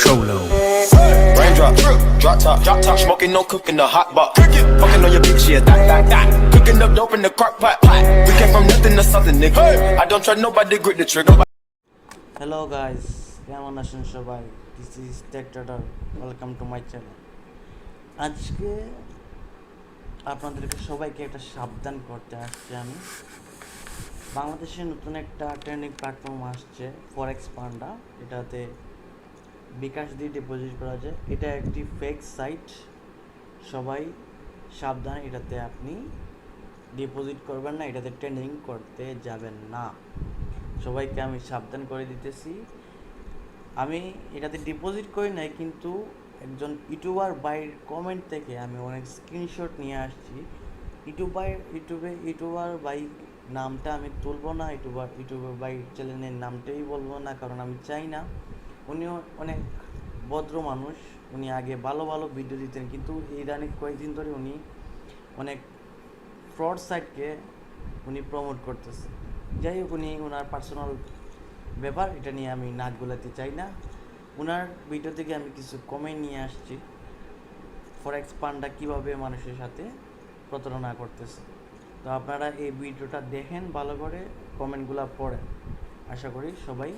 Trollo. Raindrop, drop top, smoking, no cooking, the hot box. Fucking on your bitch, yeah, that. Cooking up dope in the crock pot. We came from nothing to something, nigga. I don't trust nobody, grip the trigger. Hello guys, কেমন আছেন সবাই? This is tech trader, welcome to my channel. আজকে আপনাদেরকে সবাইকে একটা সাবধান করতে আসছি আমি। বাংলাদেশে নতুন একটা ট্রেন্ডিং প্ল্যাটফর্ম আসছে ফরেক্স পান্ডা। এটাতে বিকাশ দিয়ে ডিপোজিট করা যায়। এটা একটি ফেক সাইট, সবাই সাবধান। এটাতে আপনি ডিপোজিট করবেন না, এটাতে ট্রেডিং করতে যাবেন না। সবাইকে আমি সাবধান করে দিতেছি। আমি এটাতে ডিপোজিট করি নাই, কিন্তু একজন ইউটিউবার বাইর কমেন্ট থেকে আমি অনেক স্ক্রিনশট নিয়ে আসছি। ইউটিউবার বাই নামটা আমি তুলব না, ইউটিউবার বাই চ্যানেলের নামটাই বলবো না, কারণ আমি চাই না। উনিও অনেক ভদ্র মানুষ, উনি আগে ভালো ভালো ভিডিও দিতেন, কিন্তু ইদানিং কয়েকদিন ধরে উনি অনেক ফ্রড সাইটকে উনি প্রমোট করতেছে। যাই হোক, উনি ওনার পার্সোনাল ব্যাপার, এটা নিয়ে আমি নাক গলাতে চাই না। ওনার ভিডিও থেকে আমি কিছু কমেন্ট নিয়ে আসছি, ফরেক্স পান্ডা কীভাবে মানুষের সাথে প্রতারণা করতেছে। তো আপনারা এই ভিডিওটা দেখেন, ভালো করে কমেন্টগুলো পড়েন। আশা করি সবাই